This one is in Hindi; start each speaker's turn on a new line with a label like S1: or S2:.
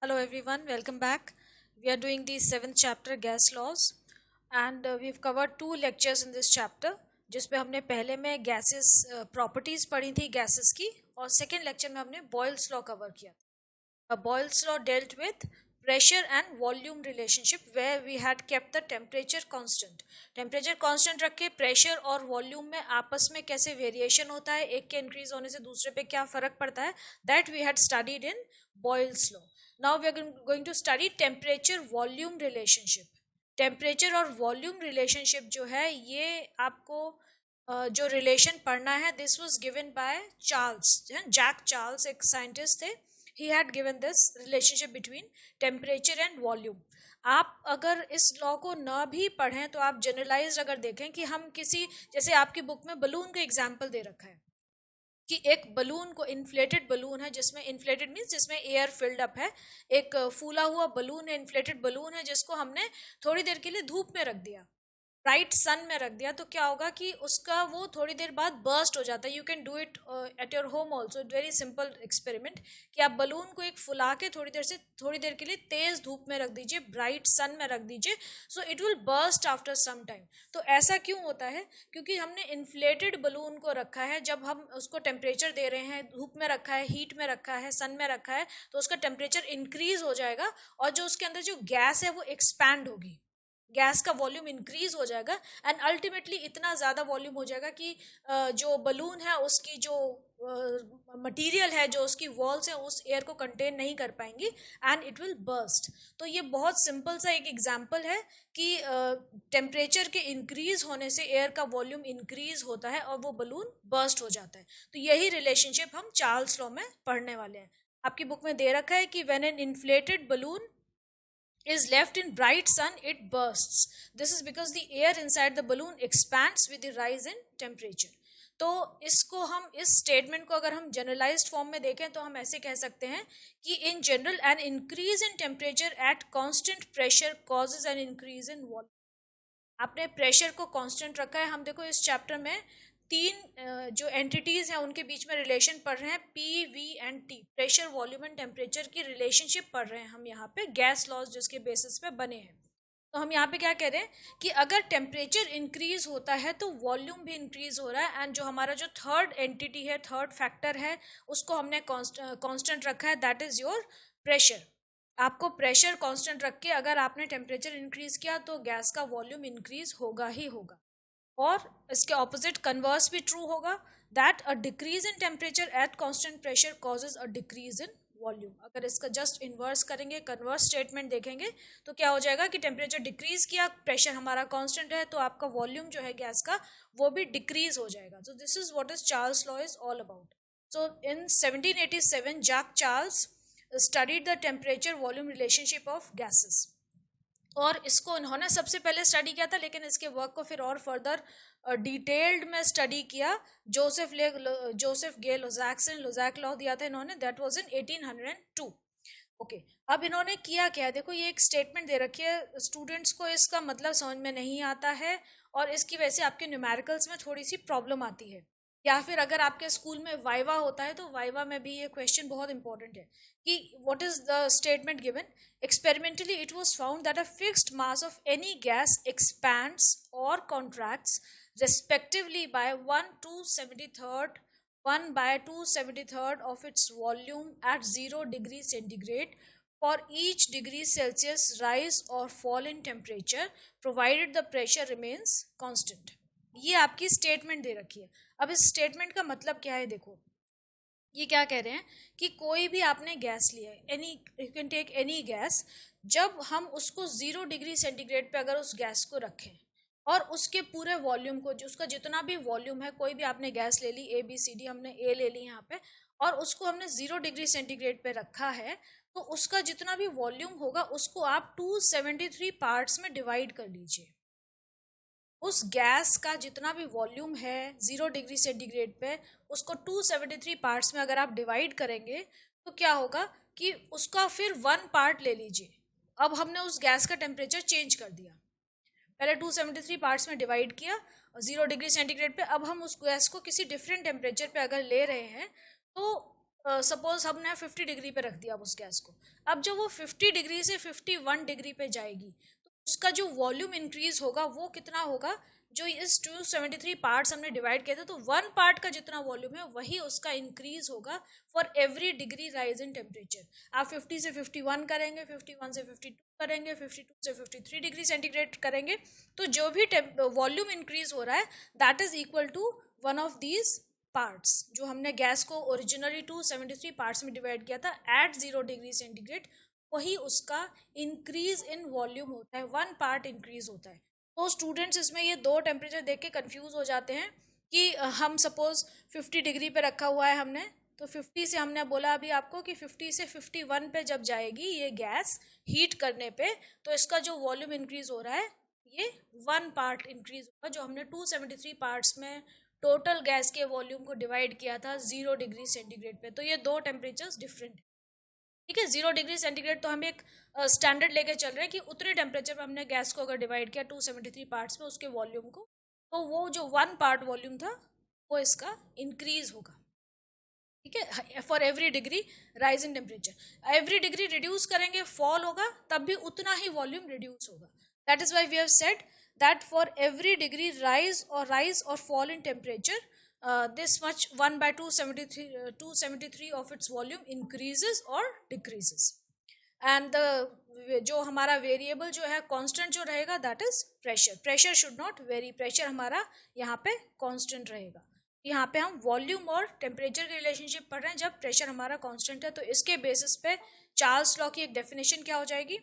S1: Hello everyone, welcome back. We are doing the seventh chapter gas laws and we've covered two lectures in this chapter जिसपे हमने पहले में गैसेस प्रॉपर्टीज पढ़ी थी गैसेस की और सेकेंड लेक्चर में हमने बॉयल्स लॉ कवर किया था. Boyle's law dealt with pressure and volume relationship where we had kept the temperature constant रख के प्रेशर और वॉल्यूम में आपस में कैसे वेरिएशन होता है, एक के इंक्रीज होने से दूसरे पे क्या फर्क पड़ता है, that we had studied in Boyle's law. Now we are going to study temperature volume relationship. Temperature और वॉल्यूम रिलेशनशिप जो है ये आपको जो रिलेशन पढ़ना है, this was given by Charles, Jacques Charles एक साइंटिस्ट थे. He had given this relationship between temperature and volume. आप अगर इस लॉ को न भी पढ़ें तो आप जनरलाइज अगर देखें कि हम किसी, जैसे आपकी बुक में बलून का एग्जाम्पल दे रखा है कि एक बलून को, इन्फ्लेटेड बलून है जिसमें, इन्फ्लेटेड मीन्स जिसमें एयर फिल्ड अप है, एक फूला हुआ बलून है, इन्फ्लेटेड बलून है जिसको हमने थोड़ी देर के लिए धूप में रख दिया, ब्राइट सन में रख दिया, तो क्या होगा कि उसका वो थोड़ी देर बाद बर्स्ट हो जाता है. You can do it at your home also. It very simple experiment कि आप बलून को एक फुला के थोड़ी देर के लिए तेज धूप में रख दीजिए, ब्राइट सन में रख दीजिए, so it will burst after some time. तो ऐसा क्यों होता है? क्योंकि हमने इन्फ्लेटेड बलून को रखा है, जब हम उसको टेम्परेचर दे रहे हैं, धूप में रखा है, हीट में रखा है, सन में रखा है, तो उसका टेम्परेचर इंक्रीज हो जाएगा और जो उसके अंदर जो गैस है वो एक्सपैंड होगी, गैस का वॉल्यूम इंक्रीज हो जाएगा एंड अल्टीमेटली इतना ज़्यादा वॉल्यूम हो जाएगा कि जो बलून है उसकी जो मटेरियल है, जो उसकी वॉल्स है, उस एयर को कंटेन नहीं कर पाएंगी एंड इट विल बर्स्ट. तो ये बहुत सिंपल सा एक एग्जांपल है कि टेम्परेचर के इंक्रीज होने से एयर का वॉल्यूम इंक्रीज होता है और वो बलून बर्स्ट हो जाता है. तो यही रिलेशनशिप हम चार्ल्स लॉ में पढ़ने वाले हैं. आपकी बुक में दे रखा है कि when an inflated balloon is left in bright sun, it bursts. This is because the air inside the balloon expands with the rise in temperature. तो इसको हम, इस स्टेटमेंट को अगर हम जनरलाइज्ड फॉर्म में देखें तो हम ऐसे कह सकते हैं कि in general an increase in temperature at constant pressure causes an increase in volume. आपने प्रेशर को कांस्टेंट रखा है. हम देखो इस चैप्टर में तीन जो एंटिटीज हैं उनके बीच में रिलेशन पढ़ रहे हैं, P V and T, pressure volume and temperature की रिलेशनशिप पढ़ रहे हैं हम यहाँ पे, गैस लॉज जिसके बेसिस पे बने हैं. तो हम यहाँ पे क्या कह रहे हैं कि अगर टेम्परेचर इंक्रीज होता है तो वॉल्यूम भी इंक्रीज हो रहा है एंड जो हमारा जो थर्ड एंटिटी है, थर्ड फैक्टर है, उसको हमने कांस्टेंट रखा है, दैट इज योर प्रेशर. आपको प्रेशर कांस्टेंट रख के अगर आपने टेम्परेचर इंक्रीज किया तो गैस का वॉल्यूम इंक्रीज होगा ही होगा. और इसके ऑपोजिट कन्वर्स भी ट्रू होगा, that a decrease in temperature at constant pressure causes a decrease in volume. अगर इसका जस्ट इन्वर्स करेंगे, कन्वर्स स्टेटमेंट देखेंगे तो क्या हो जाएगा कि टेम्परेचर डिक्रीज किया, प्रेशर हमारा कांस्टेंट है, तो आपका वॉल्यूम जो है गैस का वो भी डिक्रीज हो जाएगा. So this is what is Charles law is all about. So in 1787 Jacques Charles studied the temperature volume relationship of gases. और इसको इन्होंने सबसे पहले स्टडी किया था, लेकिन इसके वर्क को फिर और फर्दर डिटेल्ड में स्टडी किया जोसेफ गे लोजैक्स ने. लोजैक लॉ दिया था इन्होंने, दैट वाज इन 1802. ओके, अब इन्होंने किया क्या है, देखो ये एक स्टेटमेंट दे रखी है, स्टूडेंट्स को इसका मतलब समझ में नहीं आता है और इसकी वजह से आपके न्यूमेरिकल्स में थोड़ी सी प्रॉब्लम आती है, या फिर अगर आपके स्कूल में वाइवा होता है तो वाइवा में भी ये क्वेश्चन बहुत इंपॉर्टेंट है कि what is the statement given. Experimentally, it was found that a fixed mass of any gas expands or contracts respectively by 1 by 273rd of its volume at 0 degree centigrade for each degree Celsius rise or fall in temperature, provided the pressure remains constant. ये आपकी स्टेटमेंट दे रखी है. अब इस स्टेटमेंट का मतलब क्या है, देखो ये क्या कह रहे हैं कि कोई भी आपने गैस लिया है, any, you can take any gas, जब हम उसको 0 डिग्री सेंटीग्रेड पे अगर उस गैस को रखें और उसके पूरे वॉल्यूम को, जो उसका जितना भी वॉल्यूम है, कोई भी आपने गैस ले ली, ए बी सी डी, हमने ए ले ली यहाँ पे, और उसको हमने 0 डिग्री सेंटीग्रेड पे रखा है, तो उसका जितना भी वॉल्यूम होगा उसको आप 273 पार्ट्स में डिवाइड कर लीजिए. उस गैस का जितना भी वॉल्यूम है 0 डिग्री सेंटीग्रेड पे, उसको 273 पार्ट्स में अगर आप डिवाइड करेंगे तो क्या होगा कि उसका फिर 1 पार्ट ले लीजिए. अब हमने उस गैस का टेम्परेचर चेंज कर दिया, पहले 273 पार्ट्स में डिवाइड किया 0 डिग्री सेंटीग्रेड पे, अब हम उस गैस को किसी डिफरेंट टेम्परेचर पे अगर ले रहे हैं तो सपोज हमने 50 डिग्री पे रख दिया उस गैस को। अब जब वो 50 डिग्री से 51 डिग्री पे जाएगी तो उसका जो वॉल्यूम इंक्रीज होगा वो कितना होगा, जो इस 273 पार्ट्स हमने डिवाइड किए थे तो 1 पार्ट का जितना वॉल्यूम है वही उसका इंक्रीज होगा for every degree rise in temperature. आप 50 से 51 करेंगे, 51 से 52 करेंगे, 52 से 53 डिग्री सेंटीग्रेड करेंगे, तो जो भी वॉल्यूम इंक्रीज हो रहा है that is equal to one of these parts. जो हमने गैस को ओरिजिनली 273 पार्ट्स में डिवाइड किया था एट 0 डिग्री सेंटीग्रेड, वही उसका इंक्रीज इन वॉल्यूम होता है, 1 पार्ट इंक्रीज होता है। तो स्टूडेंट्स इसमें ये दो टेम्परेचर देख के कंफ्यूज हो जाते हैं कि हम सपोज 50 डिग्री पे रखा हुआ है हमने, तो 50 से हमने बोला अभी आपको कि 50 से 51 पे जब जाएगी ये गैस हीट करने पे, तो इसका जो वॉल्यूम इंक्रीज हो रहा है ये 1 पार्ट इंक्रीज होगा। जो हमने 273 पार्ट्स में टोटल गैस के वॉल्यूम को डिवाइड किया था 0 डिग्री सेंटीग्रेड पे, तो ये दो टेम्परेचर्स डिफरेंट है। ठीक है, 0 डिग्री सेंटीग्रेड तो हम एक स्टैंडर्ड लेके चल रहे हैं कि उतने टेम्परेचर पे हमने गैस को अगर डिवाइड किया 273 पार्ट्स में उसके वॉल्यूम को, तो वो जो 1 पार्ट वॉल्यूम था वो इसका इंक्रीज होगा। ठीक है, for every degree rise in temperature. Every degree reduce करेंगे फॉल होगा तब भी उतना ही वॉल्यूम रिड्यूस होगा। That is why we have said that for every degree rise or fall in temperature, this much 1 by 273 of its volume increases or decreases, and the जो हमारा वेरिएबल जो है कांस्टेंट जो रहेगा that is pressure. Pressure should not very, pressure हमारा यहाँ पे कांस्टेंट रहेगा। यहाँ पे हम वॉल्यूम और टेम्परेचर की रिलेशनशिप पढ़ रहे हैं जब प्रेशर हमारा कांस्टेंट है, तो इसके बेसिस पे चार्ल्स लॉ की एक डेफिनेशन क्या हो जाएगी,